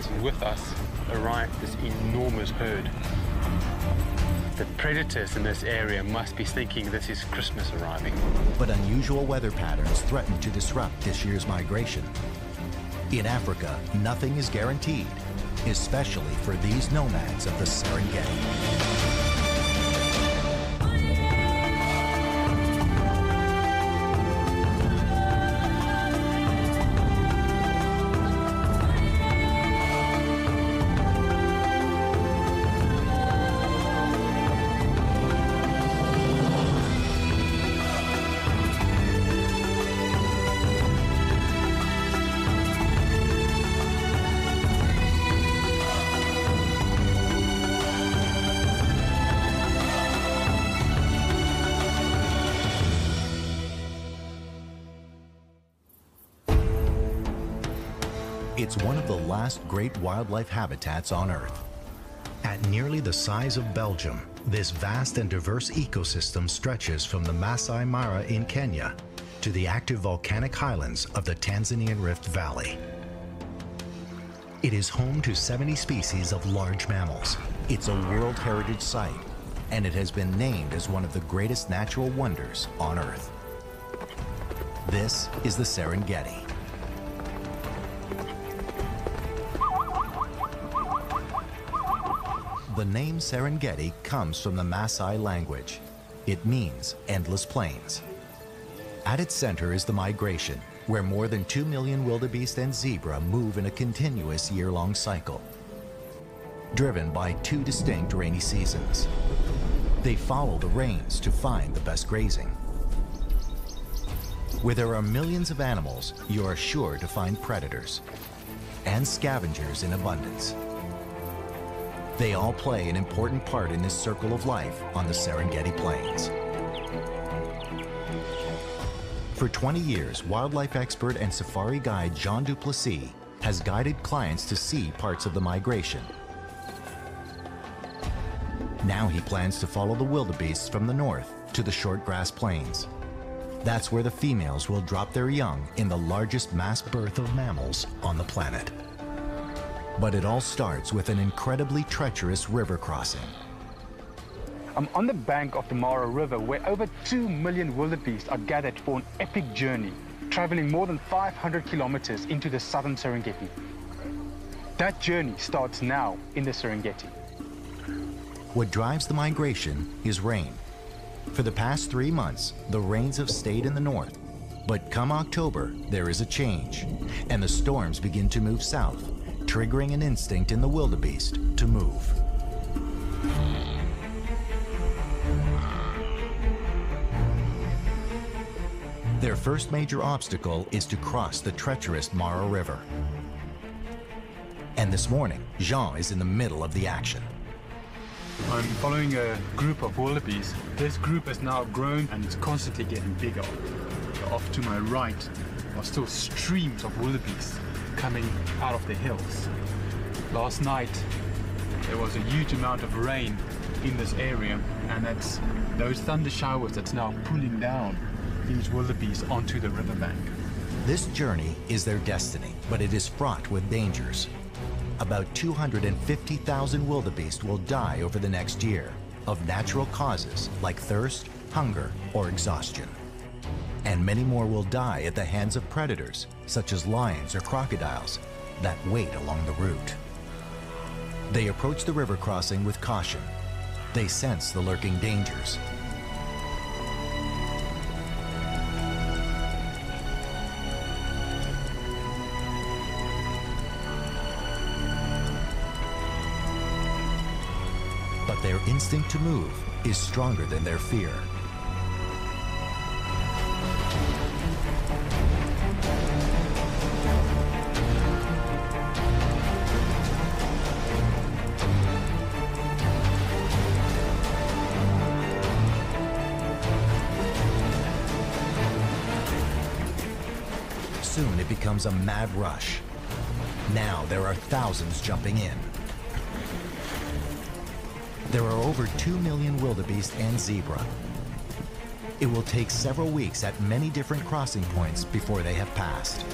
caravans, and with us arrived this enormous herd. The predators in this area must be thinking this is Christmas arriving. But unusual weather patterns threaten to disrupt this year's migration. In Africa, nothing is guaranteed, especially for these nomads of the Serengeti. It's one of the last great wildlife habitats on Earth. At nearly the size of Belgium, this vast and diverse ecosystem stretches from the Masai Mara in Kenya to the active volcanic highlands of the Tanzanian Rift Valley. It is home to 70 species of large mammals. It's a World Heritage Site, and it has been named as one of the greatest natural wonders on Earth. This is the Serengeti. The name Serengeti comes from the Maasai language. It means endless plains. At its center is the migration, where more than 2 million wildebeest and zebra move in a continuous year-long cycle, driven by two distinct rainy seasons. They follow the rains to find the best grazing. Where there are millions of animals, you are sure to find predators and scavengers in abundance. They all play an important part in this circle of life on the Serengeti Plains. For 20 years, wildlife expert and safari guide Jean Duplessis has guided clients to see parts of the migration. Now he plans to follow the wildebeests from the north to the short grass plains. That's where the females will drop their young in the largest mass birth of mammals on the planet. But it all starts with an incredibly treacherous river crossing. I'm on the bank of the Mara River, where over 2 million wildebeest are gathered for an epic journey, traveling more than 500 kilometers into the southern Serengeti. That journey starts now in the Serengeti. What drives the migration is rain. For the past 3 months, the rains have stayed in the north. But come October, there is a change, and the storms begin to move south, triggering an instinct in the wildebeest to move. Their first major obstacle is to cross the treacherous Mara River. And this morning, Jean is in the middle of the action. I'm following a group of wildebeest. This group has now grown and it's constantly getting bigger. Off to my right are still streams of wildebeest coming out of the hills. Last night there was a huge amount of rain in this area, and that's those thunder showers that's now pulling down these wildebeest onto the riverbank. This journey is their destiny, but it is fraught with dangers. About 250,000 wildebeest will die over the next year of natural causes like thirst, hunger, or exhaustion. And many more will die at the hands of predators, such as lions or crocodiles, that wait along the route. They approach the river crossing with caution. They sense the lurking dangers. But their instinct to move is stronger than their fear. Soon it becomes a mad rush. Now there are thousands jumping in. There are over 2 million wildebeest and zebra. It will take several weeks at many different crossing points before they have passed.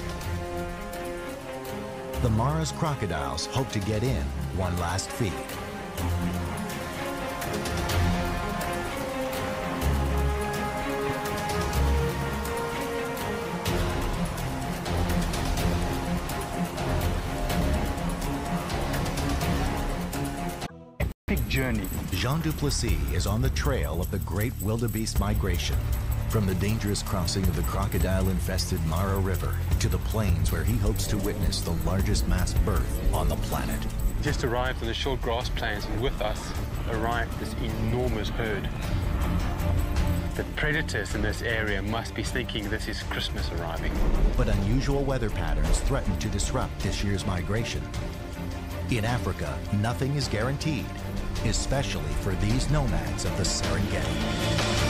The Mara's crocodiles hope to get in one last feed. Epic journey. Jean du Plessis is on the trail of the great wildebeest migration, from the dangerous crossing of the crocodile-infested Mara River to the plains where he hopes to witness the largest mass birth on the planet. Just arrived on the short grass plains, and with us arrived this enormous herd. The predators in this area must be thinking this is Christmas arriving. But unusual weather patterns threaten to disrupt this year's migration. In Africa, nothing is guaranteed, especially for these nomads of the Serengeti.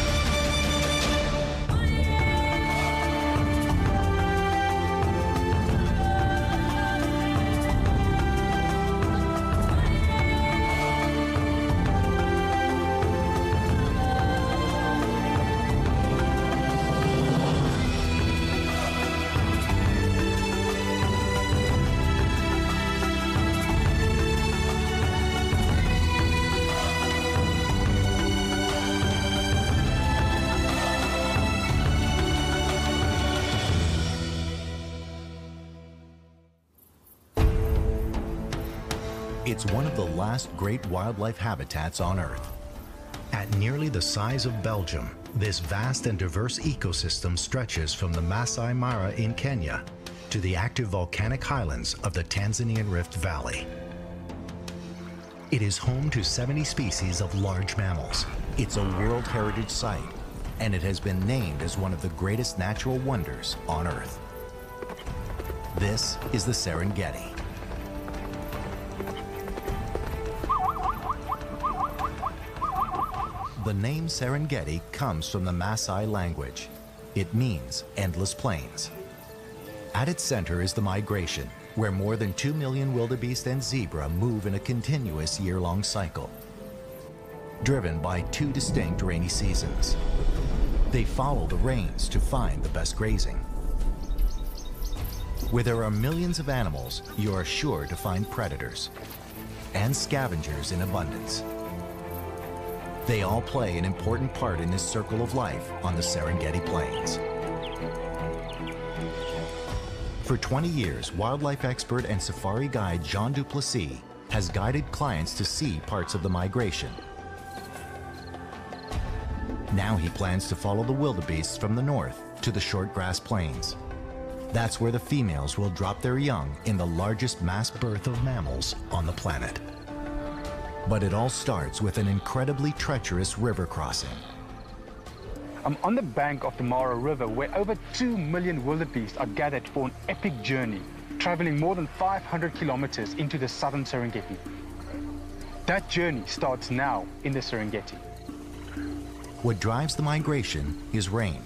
It's one of the last great wildlife habitats on Earth. At nearly the size of Belgium, this vast and diverse ecosystem stretches from the Masai Mara in Kenya to the active volcanic highlands of the Tanzanian Rift Valley. It is home to 70 species of large mammals. It's a World Heritage Site, and it has been named as one of the greatest natural wonders on Earth. This is the Serengeti. The name Serengeti comes from the Maasai language. It means endless plains. At its center is the migration, where more than 2 million wildebeest and zebra move in a continuous year-long cycle, driven by two distinct rainy seasons. They follow the rains to find the best grazing. Where there are millions of animals, you are sure to find predators and scavengers in abundance. They all play an important part in this circle of life on the Serengeti Plains. For 20 years, wildlife expert and safari guide Jean du Plessis has guided clients to see parts of the migration. Now he plans to follow the wildebeests from the north to the short grass plains. That's where the females will drop their young in the largest mass birth of mammals on the planet. But it all starts with an incredibly treacherous river crossing. I'm on the bank of the Mara River, where over 2 million wildebeest are gathered for an epic journey, traveling more than 500 kilometers into the southern Serengeti. That journey starts now in the Serengeti. What drives the migration is rain.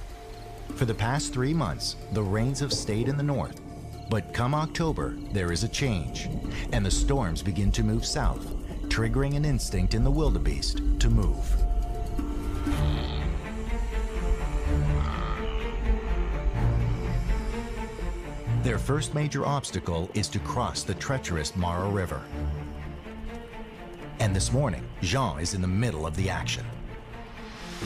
For the past 3 months, the rains have stayed in the north. But come October, there is a change, and the storms begin to move south, triggering an instinct in the wildebeest to move. Their first major obstacle is to cross the treacherous Mara River. And this morning, Jean is in the middle of the action.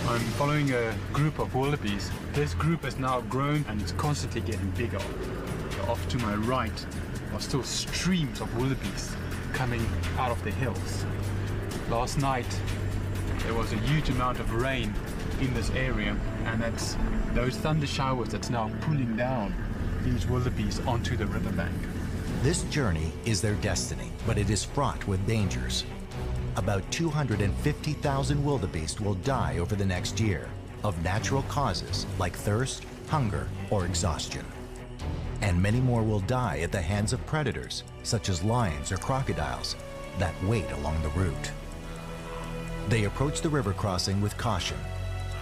I'm following a group of wildebeest. This group has now grown and it's constantly getting bigger. Off to my right are still streams of wildebeest coming out of the hills. Last night there was a huge amount of rain in this area, and that's those thunder showers that's now pulling down these wildebeest onto the riverbank. This journey is their destiny, but it is fraught with dangers. About 250,000 wildebeest will die over the next year of natural causes like thirst, hunger, or exhaustion. And many more will die at the hands of predators, such as lions or crocodiles, that wait along the route. They approach the river crossing with caution.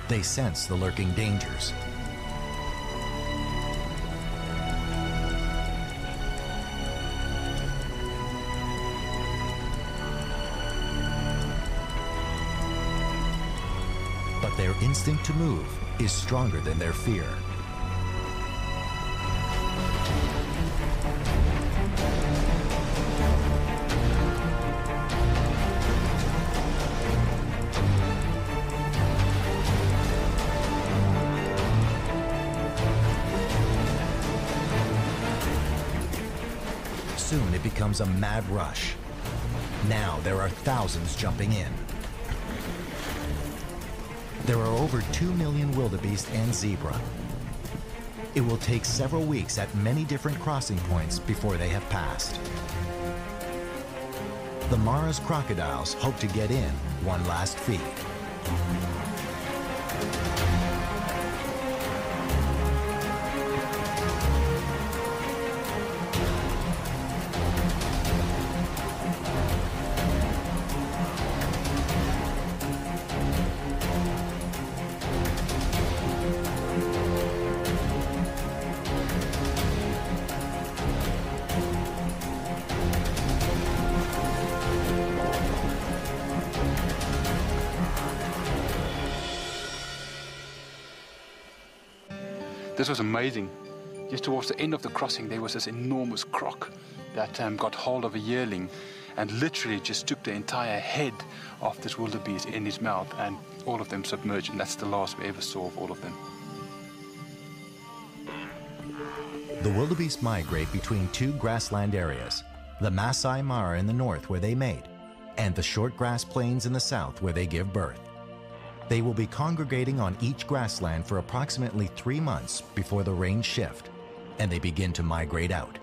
They sense the lurking dangers. But their instinct to move is stronger than their fear. becomes a mad rush. Now there are thousands jumping in. There are over 2 million wildebeest and zebra. It will take several weeks at many different crossing points before they have passed. The Mara's crocodiles hope to get in one last feed. This was amazing. Just towards the end of the crossing, there was this enormous croc that got hold of a yearling and literally just took the entire head of this wildebeest in his mouth, and all of them submerged, and that's the last we ever saw of all of them. The wildebeest migrate between two grassland areas, the Masai Mara in the north where they mate, and the short grass plains in the south where they give birth. They will be congregating on each grassland for approximately 3 months before the rains shift, and they begin to migrate out.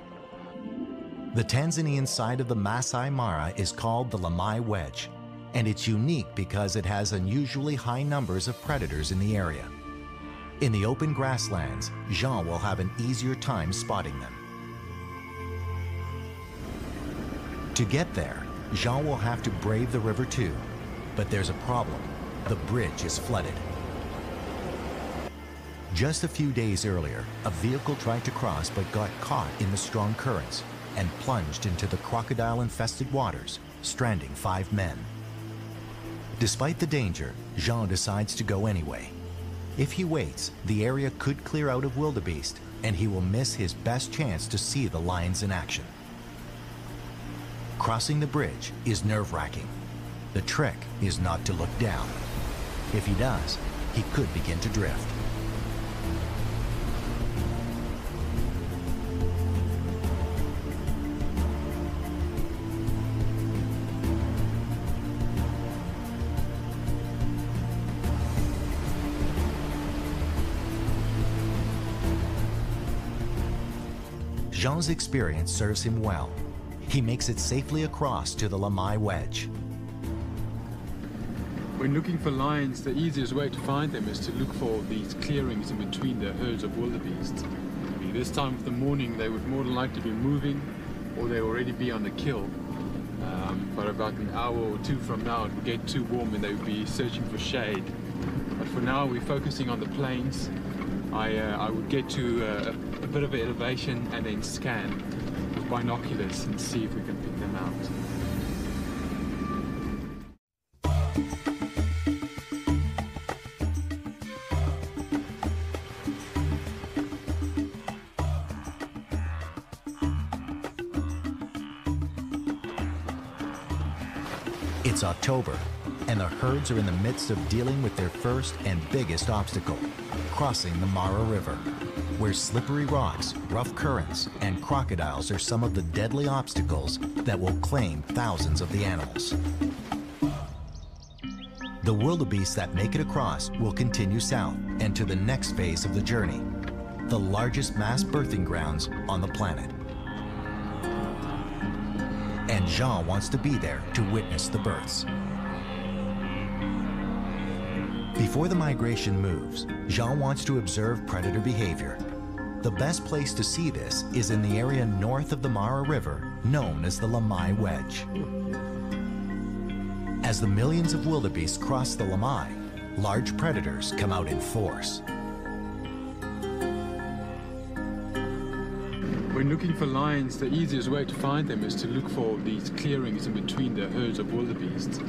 The Tanzanian side of the Masai Mara is called the Lamai Wedge, and it's unique because it has unusually high numbers of predators in the area. In the open grasslands, Jean will have an easier time spotting them. To get there, Jean will have to brave the river too, but there's a problem. The bridge is flooded. Just a few days earlier, a vehicle tried to cross but got caught in the strong currents and plunged into the crocodile-infested waters, stranding 5 men. Despite the danger, Jean decides to go anyway. If he waits, the area could clear out of wildebeest, and he will miss his best chance to see the lions in action. Crossing the bridge is nerve-wracking. The trick is not to look down. If he does, he could begin to drift. Jean's experience serves him well. He makes it safely across to the Lamai Wedge. When looking for lions, the easiest way to find them is to look for these clearings in between the herds of wildebeest. This time of the morning they would more than likely be moving, or they already be on the kill. But about an hour or two from now it would get too warm and they would be searching for shade. But for now we're focusing on the plains. I would get to a bit of elevation and then scan with binoculars and see if we can pick them out. It's October, and the herds are in the midst of dealing with their first and biggest obstacle, crossing the Mara River, where slippery rocks, rough currents, and crocodiles are some of the deadly obstacles that will claim thousands of the animals. The wildebeest that make it across will continue south and to the next phase of the journey, the largest mass birthing grounds on the planet. And Jean wants to be there to witness the births. Before the migration moves, Jean wants to observe predator behavior. The best place to see this is in the area north of the Mara River, known as the Lamai Wedge. As the millions of wildebeest cross the Lamai, large predators come out in force. When looking for lions, the easiest way to find them is to look for these clearings in between the herds of wildebeest.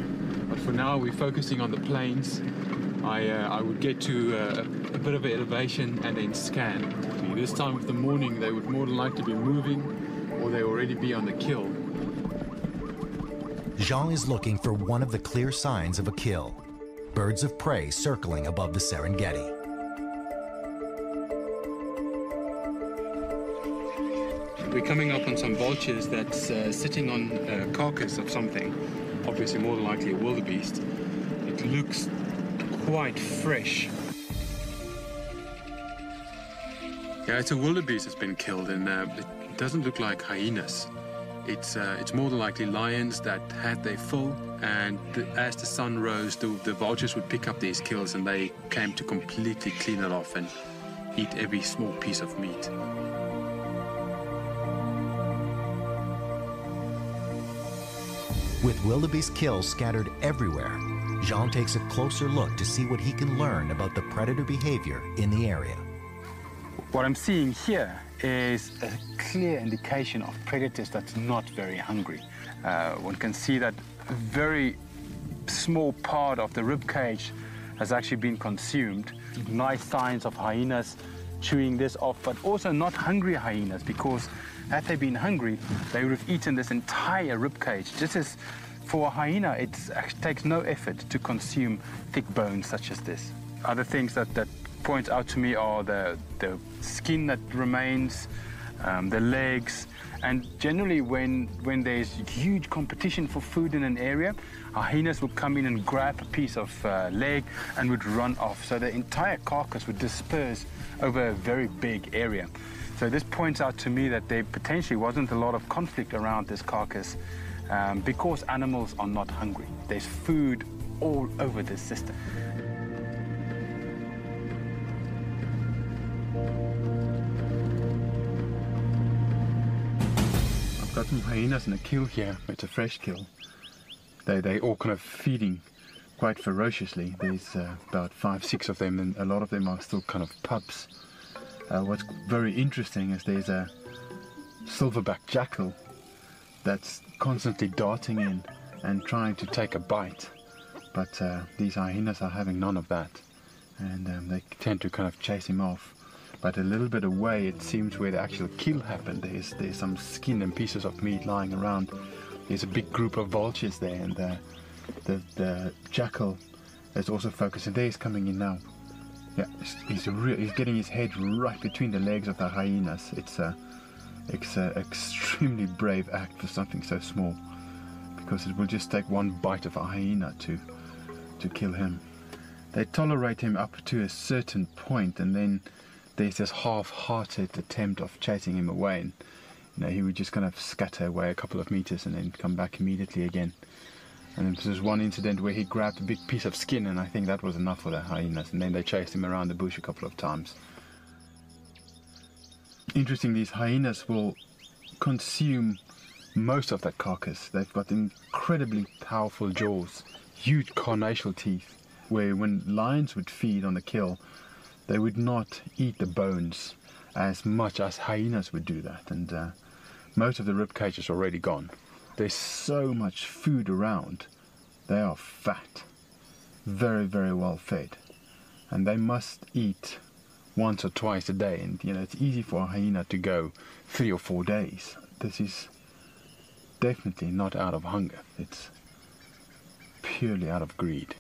But for now we're focusing on the plains. I would get to a bit of elevation and then scan. This time of the morning they would more than likely be moving, or they already be on the kill. Jean is looking for one of the clear signs of a kill. Birds of prey circling above the Serengeti. We're coming up on some vultures that's sitting on a carcass of something, obviously more than likely a wildebeest. It looks quite fresh. Yeah, it's a wildebeest that's been killed, and it doesn't look like hyenas. It's more than likely lions that had their fill, and as the sun rose, the vultures would pick up these kills, and they came to completely clean it off and eat every small piece of meat. With wildebeest kills scattered everywhere, Jean takes a closer look to see what he can learn about the predator behavior in the area. What I'm seeing here is a clear indication of predators that's not very hungry. One can see that a very small part of the rib cage has actually been consumed. Nice signs of hyenas chewing this off, but also not hungry hyenas, because had they been hungry, they would have eaten this entire rib cage. Just as for a hyena, it takes no effort to consume thick bones such as this. Other things that point out to me are the skin that remains, the legs, and generally when there's huge competition for food in an area, hyenas would come in and grab a piece of leg and would run off. So the entire carcass would disperse over a very big area. So this points out to me that there potentially wasn't a lot of conflict around this carcass because animals are not hungry. There's food all over this system. I've got some hyenas in a kill here. It's a fresh kill. They all kind of feeding quite ferociously. There's about 5, 6 of them, and a lot of them are still kind of pups. What's very interesting is there's a silverback jackal that's constantly darting in and trying to take a bite, but these hyenas are having none of that, and they tend to kind of chase him off. But a little bit away, it seems where the actual kill happened, there's some skin and pieces of meat lying around. There's a big group of vultures there, and the jackal is also focusing. There he's coming in now. Yeah, he's getting his head right between the legs of the hyenas. It's an extremely brave act for something so small, because it will just take one bite of a hyena to kill him. They tolerate him up to a certain point, and then there's this half-hearted attempt of chasing him away, and he would just kind of scatter away a couple of meters and then come back immediately again. And there was one incident where he grabbed a big piece of skin, and I think that was enough for the hyenas, and then they chased him around the bush a couple of times. Interesting, these hyenas will consume most of that carcass. They've got incredibly powerful jaws, huge carnassial teeth, where when lions would feed on the kill, they would not eat the bones as much as hyenas would do that, and most of the rib cage is already gone. There's so much food around. They are fat, very, very well fed, and they must eat once or twice a day, and it's easy for a hyena to go 3 or 4 days. This is definitely not out of hunger. It's purely out of greed.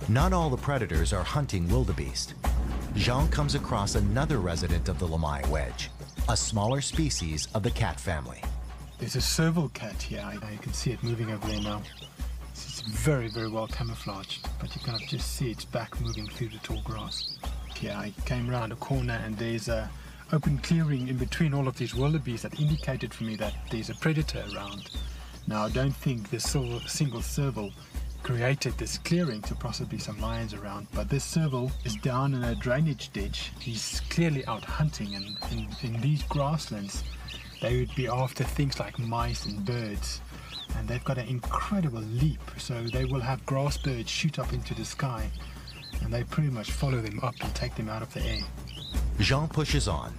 Not all the predators are hunting wildebeest. Jean comes across another resident of the Lamai Wedge, a smaller species of the cat family. There's a serval cat here. You can see it moving over there now. It's very, very well camouflaged, but you can just see its back moving through the tall grass. Here I came around a corner, and there's a open clearing in between all of these wildebeest that indicated for me that there's a predator around. Now I don't think this single serval created this clearing to possibly some lions around, but this serval is down in a drainage ditch. He's clearly out hunting, and in these grasslands they would be after things like mice and birds, and they've got an incredible leap, so they will have grass birds shoot up into the sky, and they pretty much follow them up and take them out of the air. Jean pushes on.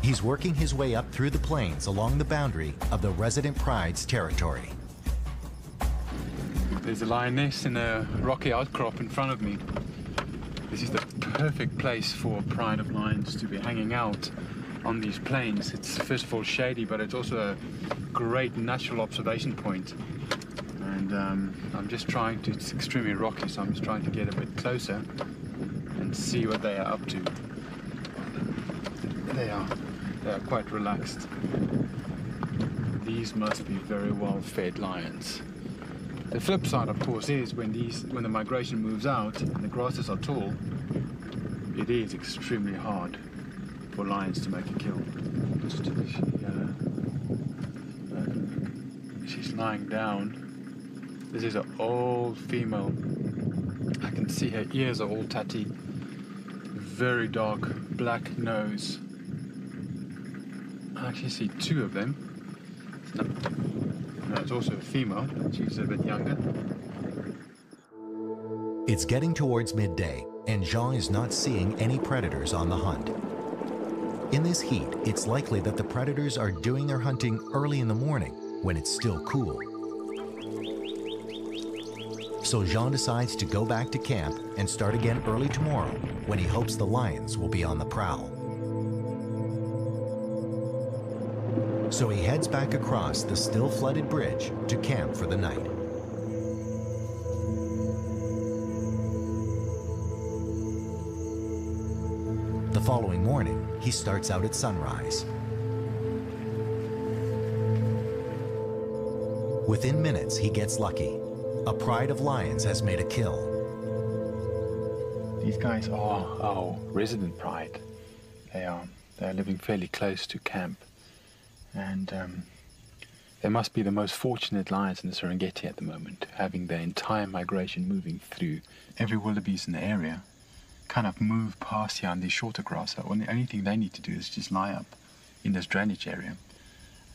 He's working his way up through the plains along the boundary of the resident pride's territory. There's a lioness in a rocky outcrop in front of me. This is the perfect place for a pride of lions to be hanging out on these plains. It's first of all shady, but it's also a great natural observation point. And I'm just trying to, it's extremely rocky, so I'm just trying to get a bit closer and see what they are up to. There they are. They are quite relaxed. These must be very well fed lions. The flip side, of course, is when the migration moves out and the grasses are tall, it is extremely hard for lions to make a kill. She's lying down. This is an old female. I can see her ears are all tatty. Very dark black nose. I actually see two of them. No, it's also a female. She's a bit younger. It's getting towards midday, and Jean is not seeing any predators on the hunt. In this heat, it's likely that the predators are doing their hunting early in the morning when it's still cool. So Jean decides to go back to camp and start again early tomorrow when he hopes the lions will be on the prowl. So he heads back across the still flooded bridge to camp for the night. The following morning, he starts out at sunrise. Within minutes, he gets lucky. A pride of lions has made a kill. These guys are our resident pride. They're living fairly close to camp. And they must be the most fortunate lions in the Serengeti at the moment, having their entire migration moving through. Every wildebeest in the area kind of move past here on these shorter grass. So the only thing they need to do is just lie up in this drainage area.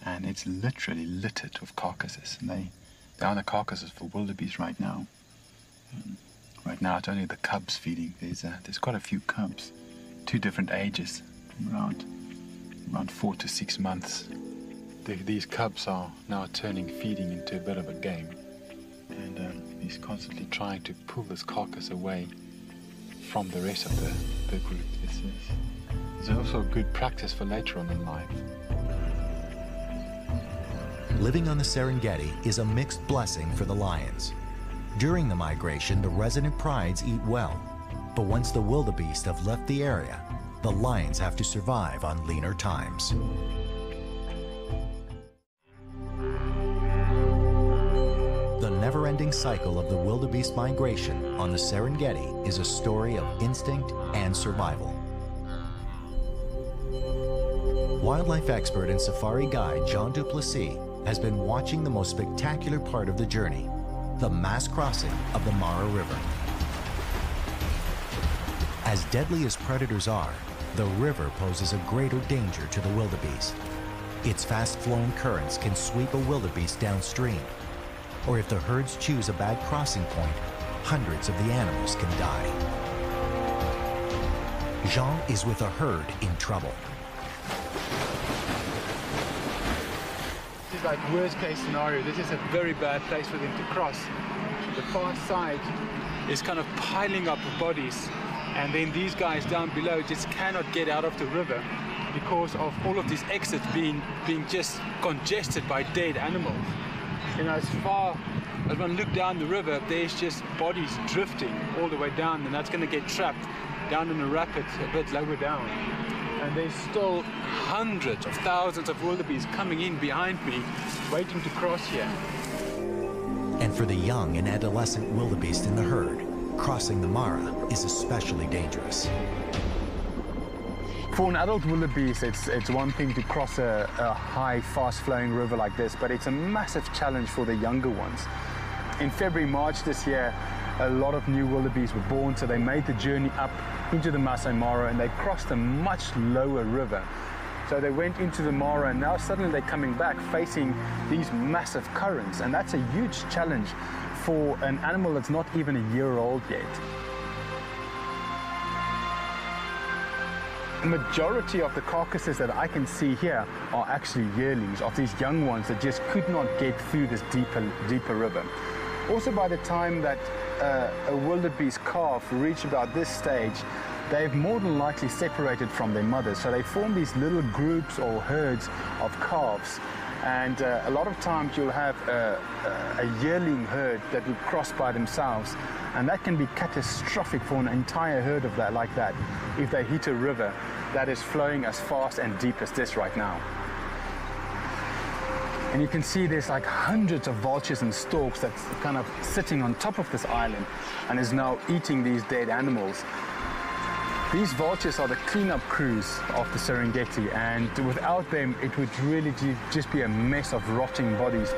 And it's literally littered with carcasses. And they are the carcasses for wildebeest right now. Right now it's only the cubs feeding. There's quite a few cubs, 2 different ages, around 4 to 6 months. These cubs are now feeding into a bit of a game. And he's constantly trying to pull this carcass away from the rest of the group. It's also good practice for later on in life. Living on the Serengeti is a mixed blessing for the lions. During the migration, the resident prides eat well. But once the wildebeest have left the area, the lions have to survive on leaner times. The never-ending cycle of the wildebeest migration on the Serengeti is a story of instinct and survival. Wildlife expert and safari guide Jean du Plessis has been watching the most spectacular part of the journey, the mass crossing of the Mara River. As deadly as predators are, the river poses a greater danger to the wildebeest. Its fast-flowing currents can sweep a wildebeest downstream, or if the herds choose a bad crossing point, hundreds of the animals can die. Jean is with a herd in trouble. This is like worst case scenario. This is a very bad place for them to cross. The far side is kind of piling up with bodies, and then these guys down below just cannot get out of the river because of all of these exits being just congested by dead animals. You know, as far as one look down the river, there's just bodies drifting all the way down, and that's going to get trapped down in the rapids a bit lower down. And there's still hundreds of thousands of wildebeest coming in behind me, waiting to cross here. And for the young and adolescent wildebeest in the herd, crossing the Mara is especially dangerous. For an adult wildebeest, it's one thing to cross a high, fast-flowing river like this, but it's a massive challenge for the younger ones. In February, March this year, a lot of new wildebeest were born, so they made the journey up into the Masai Mara, and they crossed a much lower river. So they went into the Mara, and now suddenly they're coming back facing these massive currents, and that's a huge challenge for an animal that's not even a year old yet. The majority of the carcasses that I can see here are actually yearlings of these young ones that just could not get through this deeper river. Also, by the time that a wildebeest calf reach about this stage, they've more than likely separated from their mothers. So they form these little groups or herds of calves. And a lot of times you'll have a yearling herd that would cross by themselves. And that can be catastrophic for an entire herd of that, like that, if they hit a river. that is flowing as fast and deep as this right now. And you can see there's like hundreds of vultures and storks that's kind of sitting on top of this island and is now eating these dead animals. These vultures are the cleanup crews of the Serengeti, and without them it would really just be a mess of rotting bodies.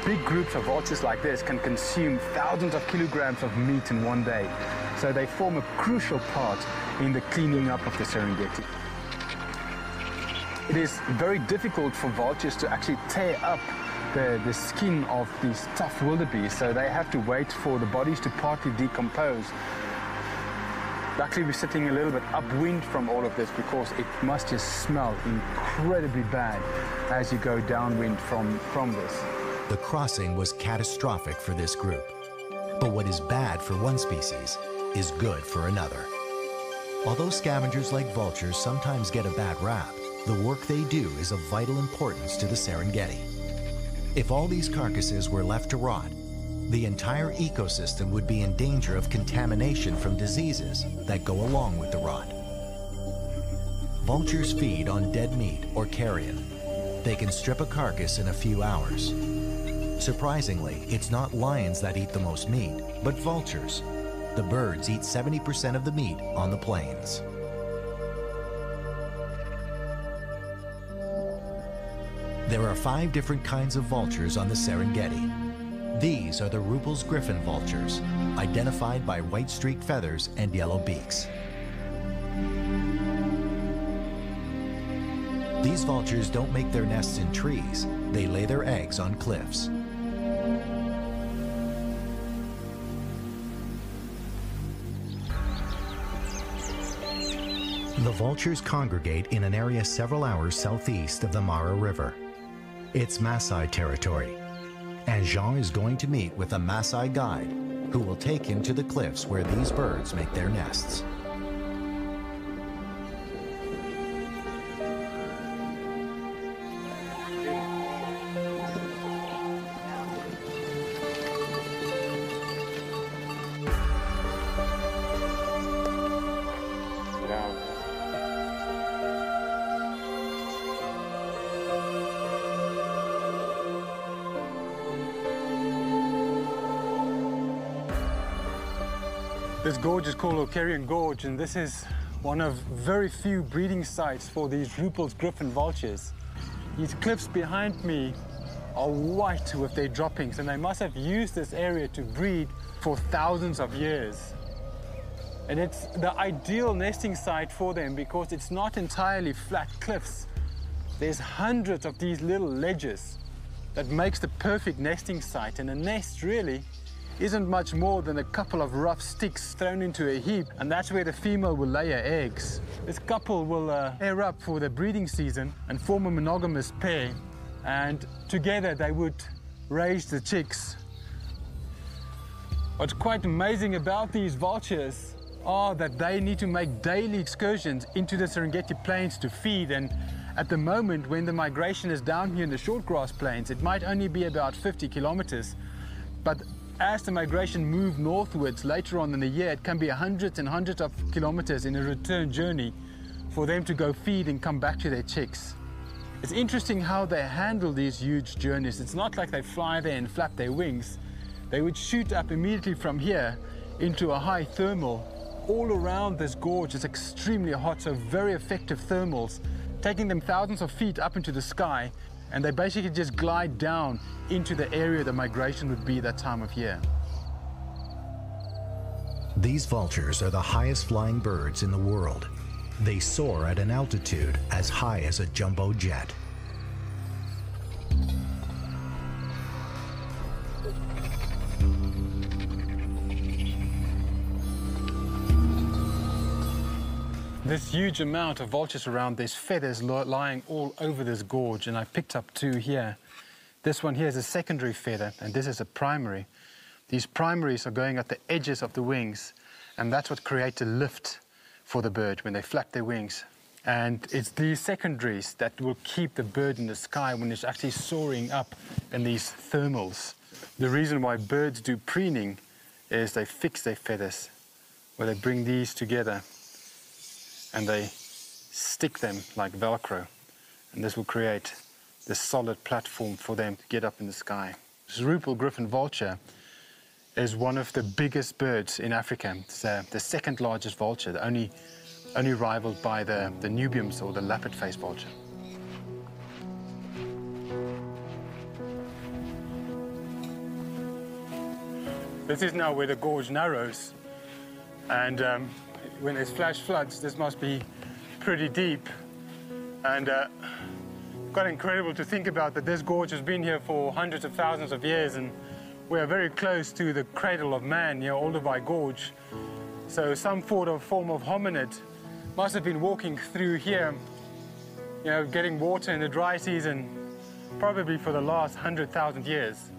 Big groups of vultures like this can consume thousands of kilograms of meat in one day, so they form a crucial part in the cleaning up of the Serengeti. It is very difficult for vultures to actually tear up the skin of these tough wildebeest, so they have to wait for the bodies to partly decompose. Luckily, we're sitting a little bit upwind from all of this because it must just smell incredibly bad as you go downwind from this. The crossing was catastrophic for this group. But what is bad for one species is good for another. Although scavengers like vultures sometimes get a bad rap, the work they do is of vital importance to the Serengeti. If all these carcasses were left to rot, the entire ecosystem would be in danger of contamination from diseases that go along with the rot. Vultures feed on dead meat or carrion. They can strip a carcass in a few hours. Surprisingly, it's not lions that eat the most meat, but vultures. The birds eat 70% of the meat on the plains. There are 5 different kinds of vultures on the Serengeti. These are the Ruppel's griffon vultures, identified by white streaked feathers and yellow beaks. These vultures don't make their nests in trees. They lay their eggs on cliffs. The vultures congregate in an area several hours southeast of the Mara River. It's Maasai territory, and Jean is going to meet with a Maasai guide who will take him to the cliffs where these birds make their nests. This gorge is called Okarian Gorge, and this is one of very few breeding sites for these Ruppel's griffon vultures. These cliffs behind me are white with their droppings, and they must have used this area to breed for thousands of years. And it's the ideal nesting site for them because it's not entirely flat cliffs. There's hundreds of these little ledges that makes the perfect nesting site, and a nest really isn't much more than a couple of rough sticks thrown into a heap, and that's where the female will lay her eggs. This couple will pair up for the breeding season and form a monogamous pair, and together they would raise the chicks. What's quite amazing about these vultures are that they need to make daily excursions into the Serengeti plains to feed, and at the moment when the migration is down here in the shortgrass plains, it might only be about 50 kilometers, but as the migration moves northwards later on in the year, it can be hundreds and hundreds of kilometers in a return journey for them to go feed and come back to their chicks. It's interesting how they handle these huge journeys. It's not like they fly there and flap their wings. They would shoot up immediately from here into a high thermal. All around this gorge is extremely hot, so very effective thermals, taking them thousands of feet up into the sky, and they basically just glide down into the area the migration would be that time of year. These vultures are the highest flying birds in the world. They soar at an altitude as high as a jumbo jet. This huge amount of vultures around, there's feathers lying all over this gorge, and I picked up 2 here. This one here is a secondary feather, and this is a primary. These primaries are going at the edges of the wings, and that's what creates a lift for the bird when they flap their wings. And it's these secondaries that will keep the bird in the sky when it's actually soaring up in these thermals. The reason why birds do preening is they fix their feathers, where they bring these together and they stick them like Velcro. And this will create this solid platform for them to get up in the sky. This Rupel griffon vulture is one of the biggest birds in Africa. It's the second largest vulture, only rivaled by the Nubiums or the lappet-faced vulture. This is now where the gorge narrows, and when there's flash floods, this must be pretty deep. And quite incredible to think about that this gorge has been here for hundreds of thousands of years, and we are very close to the cradle of man here, Olduvai Gorge. So some form of hominid must have been walking through here, you know, getting water in the dry season, probably for the last 100,000 years.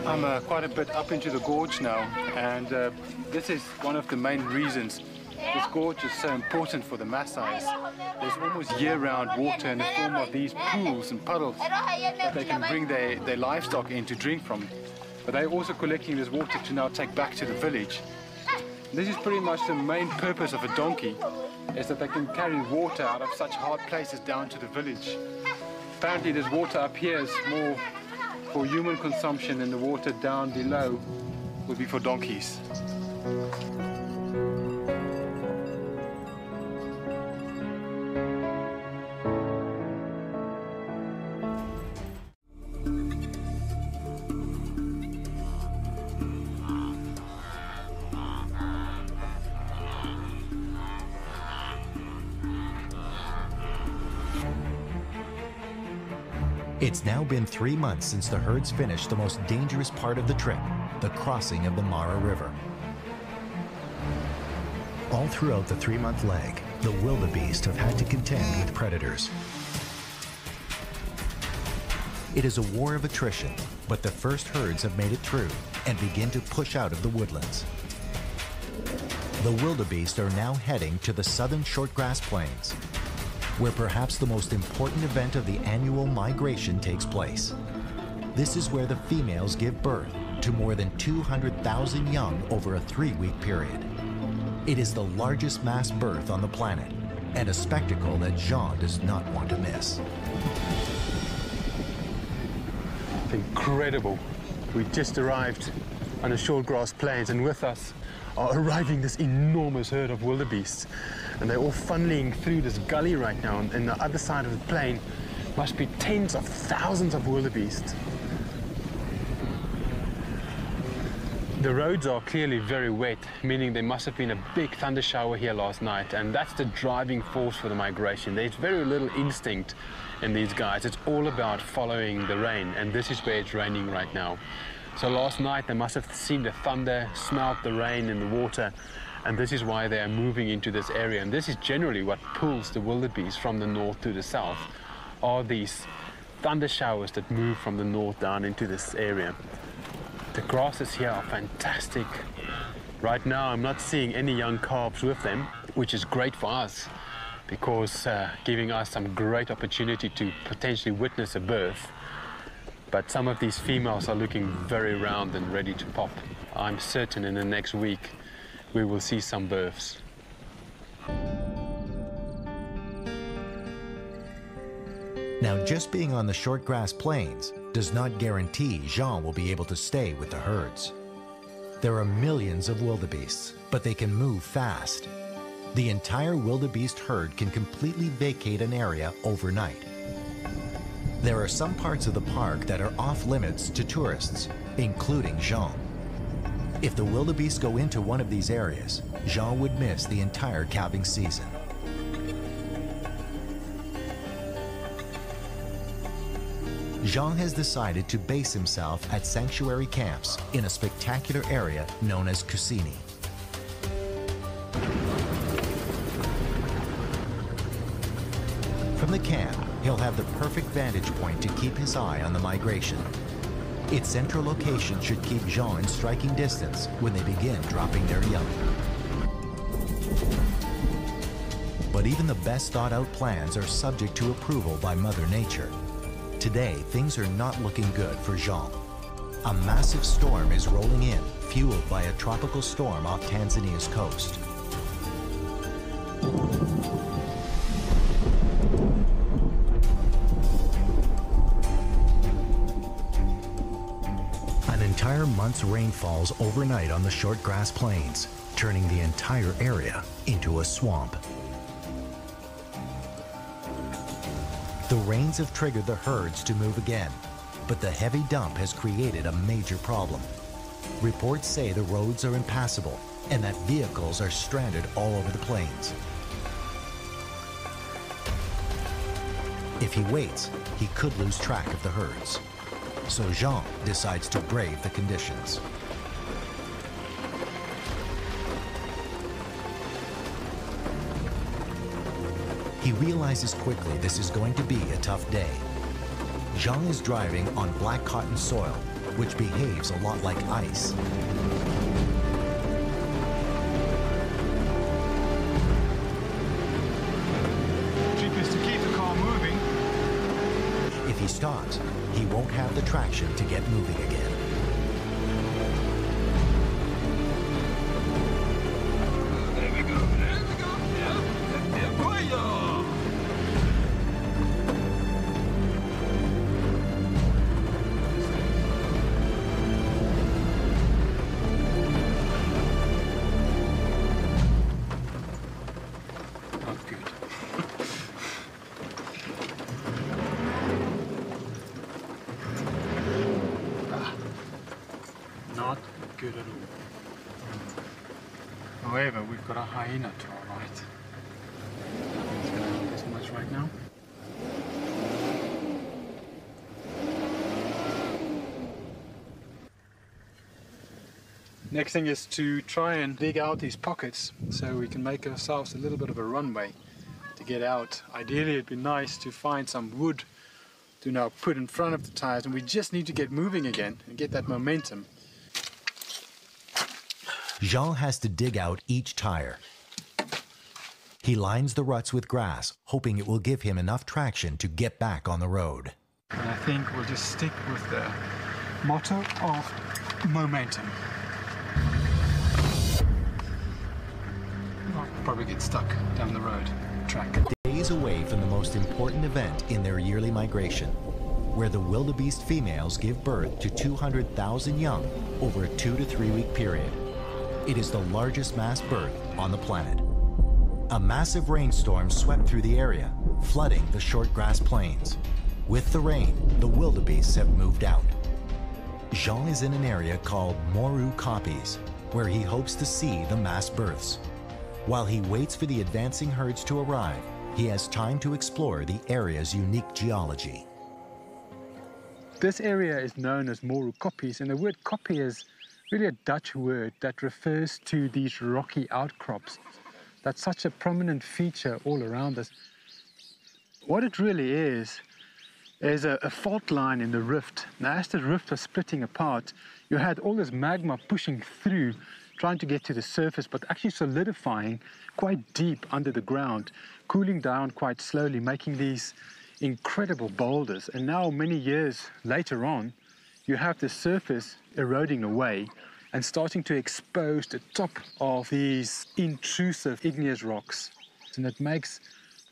I'm quite a bit up into the gorge now, and this is one of the main reasons this gorge is so important for the Maasais. There's almost year-round water in the form of these pools and puddles that they can bring their livestock in to drink from. But they're also collecting this water to now take back to the village. This is pretty much the main purpose of a donkey, is that they can carry water out of such hard places down to the village. Apparently this water up here is more for human consumption, and the water down below will be for donkeys. It's now been 3 months since the herds finished the most dangerous part of the trip, the crossing of the Mara River. All throughout the 3-month leg, the wildebeest have had to contend with predators. It is a war of attrition, but the first herds have made it through and begin to push out of the woodlands. The wildebeest are now heading to the southern shortgrass plains, where perhaps the most important event of the annual migration takes place. This is where the females give birth to more than 200,000 young over a 3-week period. It is the largest mass birth on the planet, and a spectacle that Jean does not want to miss. Incredible. We just arrived on the shortgrass plains, and with us are arriving this enormous herd of wildebeests. And they're all funneling through this gully right now, and the other side of the plain must be tens of thousands of wildebeest. The roads are clearly very wet, meaning there must have been a big thunder shower here last night, and that's the driving force for the migration. There's very little instinct in these guys. It's all about following the rain, and this is where it's raining right now. So last night they must have seen the thunder, smelled the rain in the water, and this is why they are moving into this area. And this is generally what pulls the wildebeest from the north to the south, are these thunder showers that move from the north down into this area. The grasses here are fantastic. Right now I'm not seeing any young calves with them, which is great for us, because giving us some great opportunity to potentially witness a birth. But some of these females are looking very round and ready to pop. I'm certain in the next week we will see some births. Now, just being on the shortgrass plains does not guarantee Jean will be able to stay with the herds. There are millions of wildebeests, but they can move fast. The entire wildebeest herd can completely vacate an area overnight. There are some parts of the park that are off limits to tourists, including Jean. If the wildebeest go into one of these areas, Jean would miss the entire calving season. Jean has decided to base himself at sanctuary camps in a spectacular area known as Kusini. From the camp, he'll have the perfect vantage point to keep his eye on the migration. Its central location should keep Jean in striking distance when they begin dropping their young. But even the best thought-out plans are subject to approval by Mother Nature. Today, things are not looking good for Jean. A massive storm is rolling in, fueled by a tropical storm off Tanzania's coast. An entire month's rain falls overnight on the short grass plains, turning the entire area into a swamp. The rains have triggered the herds to move again, but the heavy dump has created a major problem. Reports say the roads are impassable and that vehicles are stranded all over the plains. If he waits, he could lose track of the herds. So Jean decides to brave the conditions. He realizes quickly this is going to be a tough day. Jean is driving on black cotton soil, which behaves a lot like ice. Trick is to keep the car moving. If he stops, he won't have the traction to get moving again. There we go. There we go. Yeah. Fire! Not good. Not good at all. However, we've got a hyena to our right. Nothing's going to help us much right now. Next thing is to try and dig out these pockets so we can make ourselves a little bit of a runway to get out. Ideally, it'd be nice to find some wood to now put in front of the tires, and we just need to get moving again and get that momentum. Jean has to dig out each tire. He lines the ruts with grass, hoping it will give him enough traction to get back on the road. And I think we'll just stick with the motto of momentum. I'll probably get stuck down the road track. Days away from the most important event in their yearly migration, where the wildebeest females give birth to 200,000 young over a 2 to 3 week period. It is the largest mass birth on the planet. A massive rainstorm swept through the area, flooding the short grass plains. With the rain, the wildebeests have moved out. Jean is in an area called Moru Koppies, where he hopes to see the mass births. While he waits for the advancing herds to arrive, he has time to explore the area's unique geology. This area is known as Moru Koppies, and the word koppie is really a Dutch word that refers to these rocky outcrops. That's such a prominent feature all around us. What it really is a fault line in the rift. Now, as the rift was splitting apart, you had all this magma pushing through, trying to get to the surface, but actually solidifying quite deep under the ground, cooling down quite slowly, making these incredible boulders. And now, many years later on, you have the surface eroding away and starting to expose the top of these intrusive igneous rocks. And it makes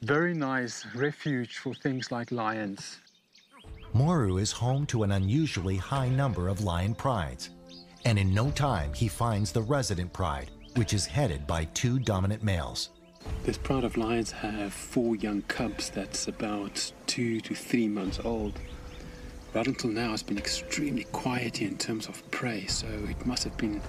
very nice refuge for things like lions. Moru is home to an unusually high number of lion prides. And in no time, he finds the resident pride, which is headed by 2 dominant males. This pride of lions have 4 young cubs that's about 2 to 3 months old. Right until now, it's been extremely quiet here in terms of prey, so it must have been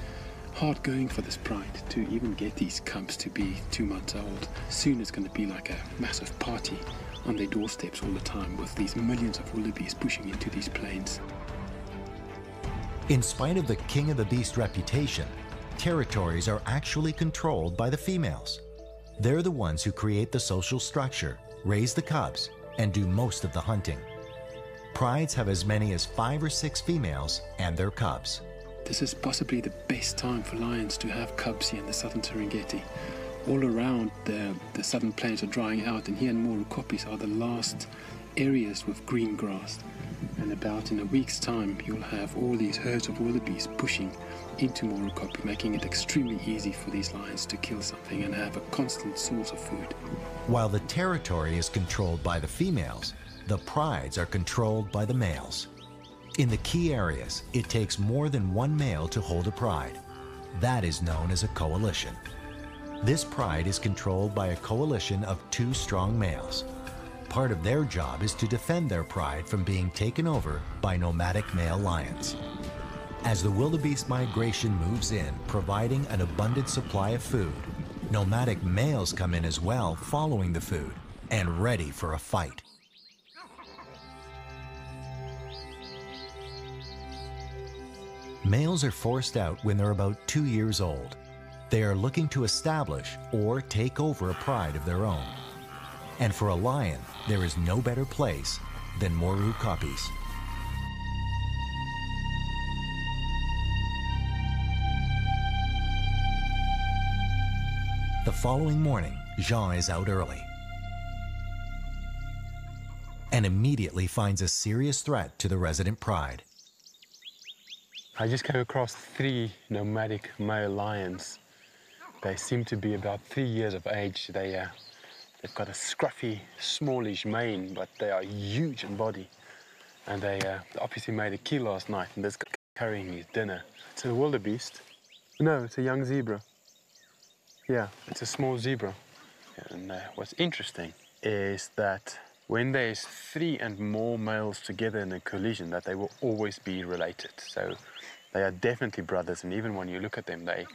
hard going for this pride to even get these cubs to be 2 months old. Soon it's going to be like a massive party on their doorsteps all the time with these millions of wildebeest pushing into these plains. In spite of the king of the beast reputation, territories are actually controlled by the females. They're the ones who create the social structure, raise the cubs, and do most of the hunting. Prides have as many as 5 or 6 females and their cubs. This is possibly the best time for lions to have cubs here in the southern Serengeti. All around the southern plains are drying out, and here in Morucopis are the last areas with green grass. And about in a week's time, you'll have all these herds of wildebeest pushing into Morucopi, making it extremely easy for these lions to kill something and have a constant source of food. While the territory is controlled by the females, the prides are controlled by the males. In the key areas, it takes more than one male to hold a pride. That is known as a coalition. This pride is controlled by a coalition of 2 strong males. Part of their job is to defend their pride from being taken over by nomadic male lions. As the wildebeest migration moves in, providing an abundant supply of food, nomadic males come in as well, following the food and ready for a fight. Males are forced out when they're about 2 years old. They are looking to establish or take over a pride of their own. And for a lion, there is no better place than Morucopis. The following morning, Jean is out early and immediately finds a serious threat to the resident pride. I just came across 3 nomadic male lions. They seem to be about 3 years of age. They've got a scruffy, smallish mane, but they are huge in body. And they obviously made a kill last night, and this guy carrying his dinner. It's a wildebeest. No, it's a young zebra. Yeah, it's a small zebra. And what's interesting is that when there's 3 and more males together in a collision, that they will always be related. So they are definitely brothers, and even when you look at them, they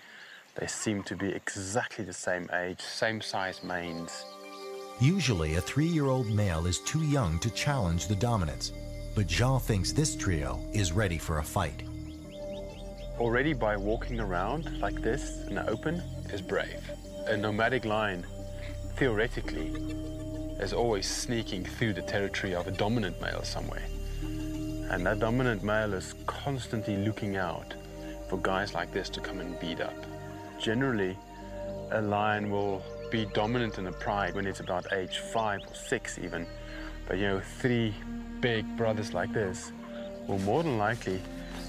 seem to be exactly the same age, same size manes. Usually, a 3-year-old male is too young to challenge the dominance, but Jean thinks this trio is ready for a fight. Already by walking around like this in the open is brave. A nomadic lion, theoretically, is always sneaking through the territory of a dominant male somewhere. And that dominant male is constantly looking out for guys like this to come and beat up. Generally, a lion will be dominant in a pride when it's about age 5 or 6 even. But 3 big brothers like this will more than likely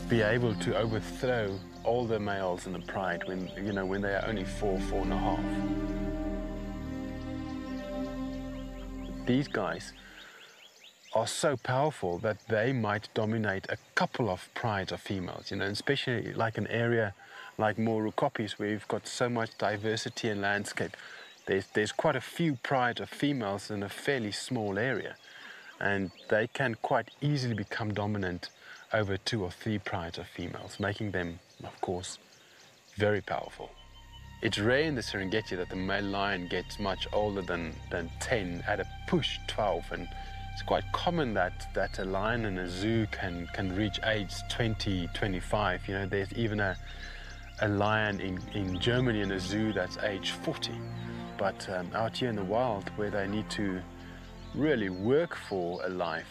be able to overthrow all the males in the pride when they are only 4, 4.5. These guys are so powerful that they might dominate a couple of prides of females, especially like an area like Morucopis, where you've got so much diversity in landscape. There's quite a few prides of females in a fairly small area, and they can quite easily become dominant over 2 or 3 prides of females, making them, of course, very powerful. It's rare in the Serengeti that the male lion gets much older than 10, at a push 12, and it's quite common that a lion in a zoo can reach age 20, 25. There's even a lion in Germany in a zoo that's age 40. But out here in the wild, where they need to really work for a life,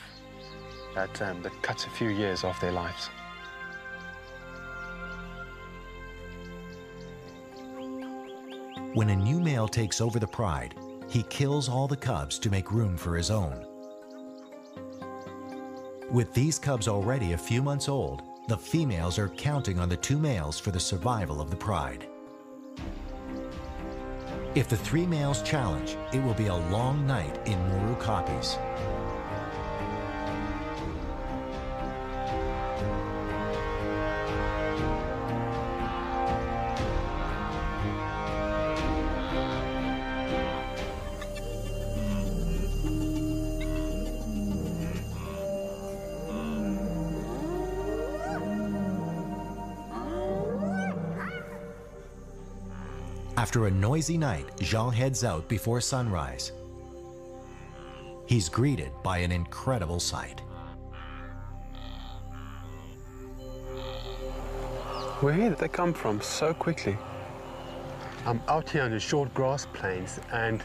that cuts a few years off their lives. When a new male takes over the pride, he kills all the cubs to make room for his own. With these cubs already a few months old, the females are counting on the 2 males for the survival of the pride. If the 3 males challenge, it will be a long night in Morucopis. After a noisy night, Jean heads out before sunrise. He's greeted by an incredible sight. Where did they come from so quickly? I'm out here on the short grass plains, and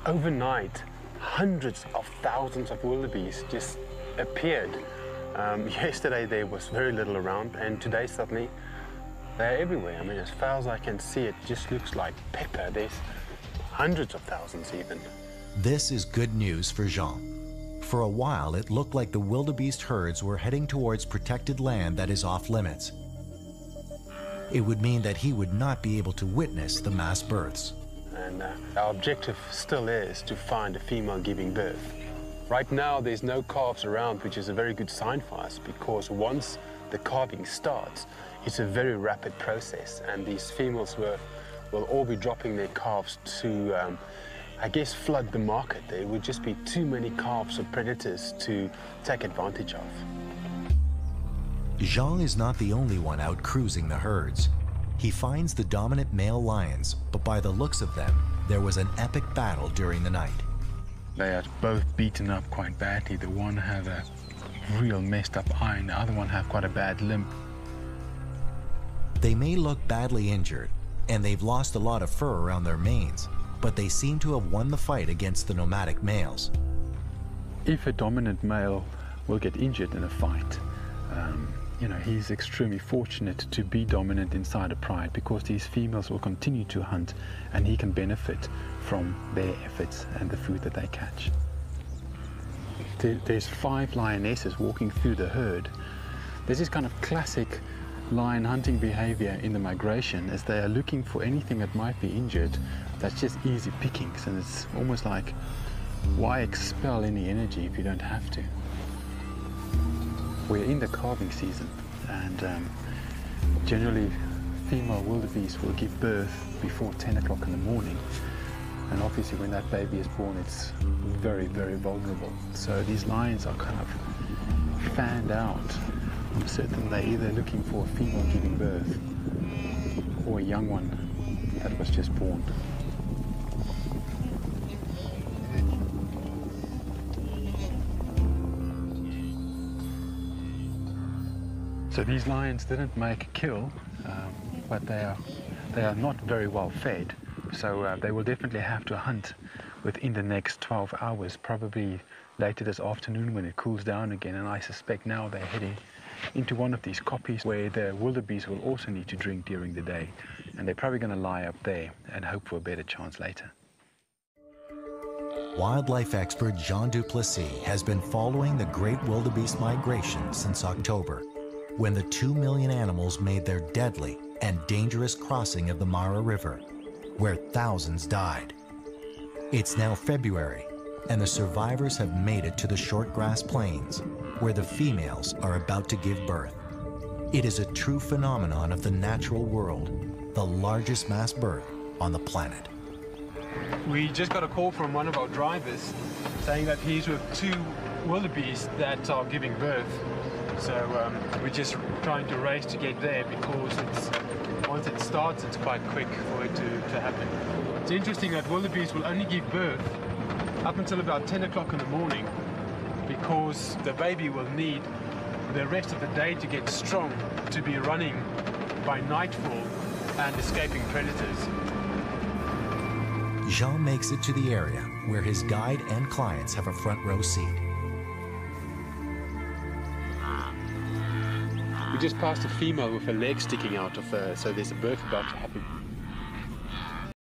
overnight, hundreds of thousands of wildebeest just appeared. Yesterday there was very little around, and today suddenly they're everywhere. I mean, as far as I can see, it just looks like pepper. There's hundreds of thousands even. This is good news for Jean. For a while, it looked like the wildebeest herds were heading towards protected land that is off limits. It would mean that he would not be able to witness the mass births. And our objective still is to find a female giving birth. Right now, there's no calves around, which is a very good sign for us, because once the calving starts, it's a very rapid process, and these females will all be dropping their calves to I guess, flood the market. There would just be too many calves for predators to take advantage of. Jean is not the only one out cruising the herds. He finds the dominant male lions, but by the looks of them, there was an epic battle during the night. They are both beaten up quite badly. The one had a real messed up eye, and the other one had quite a bad limp. They may look badly injured, and they've lost a lot of fur around their manes, but they seem to have won the fight against the nomadic males. If a dominant male will get injured in a fight, you know, he's extremely fortunate to be dominant inside a pride, because these females will continue to hunt and he can benefit from their efforts and the food that they catch. There's 5 lionesses walking through the herd. There's this kind of classic lion hunting behavior in the migration, as they are looking for anything that might be injured that's just easy pickings, and it's almost like, why expel any energy if you don't have to? We're in the calving season, and generally female wildebeest will give birth before 10 o'clock in the morning, and obviously when that baby is born, it's very, very vulnerable. So these lions are kind of fanned out. I'm certain they're either looking for a female giving birth or a young one that was just born. So these lions didn't make a kill, but they are not very well fed. So they will definitely have to hunt within the next 12 hours, probably later this afternoon when it cools down again. And I suspect now they're heading into one of these koppies where the wildebeest will also need to drink during the day, and they're probably going to lie up there and hope for a better chance later. Wildlife expert Jean du Plessis has been following the great wildebeest migration since October, when the 2 million animals made their deadly and dangerous crossing of the Mara River, where thousands died. It's now February, and the survivors have made it to the short grass plains, where the females are about to give birth. It is a true phenomenon of the natural world, the largest mass birth on the planet. We just got a call from one of our drivers saying that he's with 2 wildebeest that are giving birth. So we're just trying to race to get there, because once it starts, it's quite quick for it to happen. It's interesting that wildebeest will only give birth up until about 10 o'clock in the morning, because the baby will need the rest of the day to get strong to be running by nightfall and escaping predators. Jean makes it to the area where his guide and clients have a front row seat. We just passed a female with her leg sticking out of her, so there's a birth about to happen.